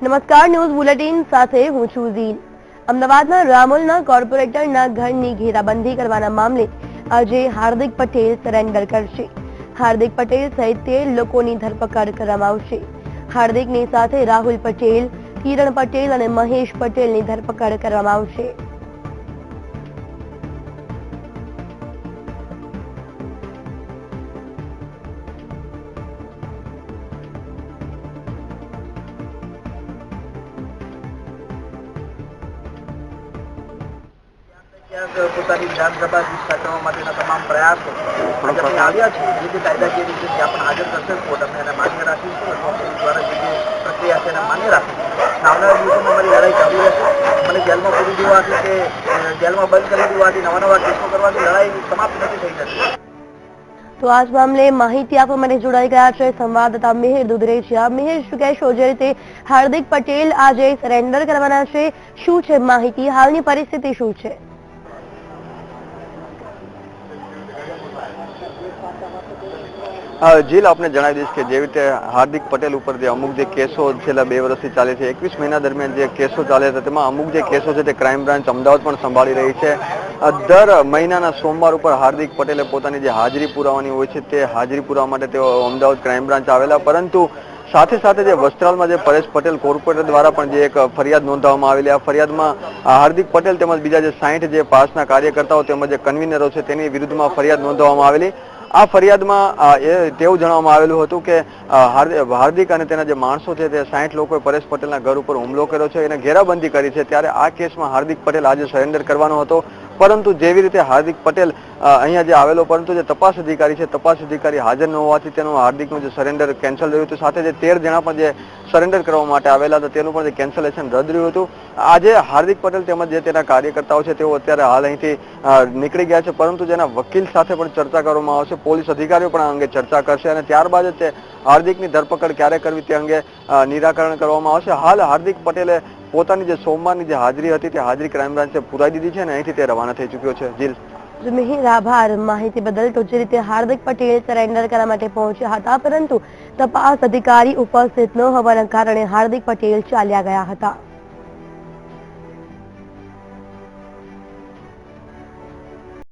નમસ્કાર, news bulletin સાથે હું છું ઝીલ। અમદાવાદના રામોલના કોર્પોરેટરના ઘરની ઘેરાબંધી કરવાના મામલે આજે હાર્દિક પટેલ સરેન્ડર કરશે। હાર્દિક પટેલ સહિત 13 લોકોની ધરપકડ કરવામાં આવશે। હાર્દિકની સાથે રાહુલ પટેલ, કિરણ પટેલ અને મહેશ પટેલની ધરપકડ કરવામાં આવશે। પોતાની વિધાનસભા સાચવવા માટેના તમામ પ્રયાસો આવ્યા છે। જે તે કાયદાકીય રીતે ત્યાં પણ હાજર કરશે કોર્ટ, અમે એને માન્ય રાખીશું અથવા પોલીસ દ્વારા જે પ્રક્રિયા છે એને માન્ય રાખીશું। આવનારા દિવસોમાં અમારી લડાઈ ચાલુ રહેશે। મને જેલમાં પૂરી દેવાથી કે જેલમાં બંધ કરી દેવાથી, નવા કેસો કરવાથી લડાઈ સમાપ્ત નથી થઈ જતી। તો આ મામલે માહિતી આપવા માટે જોડાઈ ગયા છે સંવાદદાતા મિહિર દુધરેજિયા। મિહિર, શું કહેશો? જે રીતે હાર્દિક પટેલ આજે સરેન્ડર કરવાના છે, શું છે માહિતી? હાલની પરિસ્થિતિ શું છે? જીલ, આપને જણાવી દઈશ કે જેવી રીતે હાર્દિક પટેલ ઉપર જે અમુક જે કેસો છેલ્લા 2 વર્ષથી ચાલે છે, 21 મહિના દરમિયાન જે કેસો ચાલે છે તેમાં અમુક જે કેસો છે તે ક્રાઇમ બ્રાન્ચ અમદાવાદ પણ સંભાળી રહી છે। દર મહિનાના સોમવાર ઉપર હાર્દિક પટેલે પોતાની જે હાજરી પુરાવાની હોય છે તે હાજરી પુરાવા માટે તેઓ અમદાવાદ ક્રાઇમ બ્રાન્ચ આવેલા, પરંતુ સાથે સાથે જે વસ્ત્રાલમાં જે પરેશ પટેલ કોર્પોરેટર દ્વારા પણ જે એક ફરિયાદ નોંધવામાં આવેલી, આ ફરિયાદમાં હાર્દિક પટેલ તેમજ બીજા જે 60 જે પાસના કાર્યકર્તાઓ તેમજ જે કન્વીનરો છે તેની વિરુદ્ધમાં ફરિયાદ નોંધવામાં આવેલી। આ ફરિયાદમાં તેવું જણાવવામાં આવેલું હતું કે હાર્દિક અને તેના જે માણસો છે તે 60 લોકોએ પરેશ પટેલના ઘર ઉપર હુમલો કર્યો છે, એને ઘેરાબંધી કરી છે। ત્યારે આ કેસમાં હાર્દિક પટેલ આજે સરેન્ડર કરવાનો હતો, પરંતુ જેવી રીતે હાર્દિક પટેલ અહીંયા જે આવેલો, પરંતુ જે તપાસ અધિકારી છે, તપાસ અધિકારી હાજર ન હોવાથી તેનું હાર્દિકનું જે સરેન્ડર કેન્સલ રહ્યું હતું। સાથે જે 13 જણા પણ જે સરેન્ડર કરવા માટે આવેલા હતા તેનું પણ જે કેન્સલેશન રદ રહ્યું હતું। આજે હાર્દિક પટેલ તેમજ જે તેના કાર્યકર્તાઓ છે તેઓ અત્યારે હાલ અહીંથી નીકળી ગયા છે, પરંતુ જેના વકીલ સાથે પણ ચર્ચા કરવામાં આવશે, પોલીસ અધિકારીઓ પણ આ અંગે ચર્ચા કરશે અને ત્યારબાદ જ તે હાર્દિકની ધરપકડ ક્યારે કરવી તે અંગે નિરાકરણ કરવામાં આવશે। હાલ હાર્દિક પટેલે પોતાની જે સોમવારની જે હાજરી હતી તે હાજરી ક્રાઇમ બ્રાન્ચે પુરાઈ દીધી છે અને અહીંથી તે રવાના થઈ ચૂક્યો છે। જીલ, મિહિર, આભાર માહિતી બદલ। તો જે રીતે હાર્દિક પટેલ સરેન્ડર કરવા માટે પહોંચ્યા હતા, પરંતુ તપાસ અધિકારી ઉપસ્થિત ન હોવાના કારણે હાર્દિક પટેલ ચાલ્યા ગયા હતા।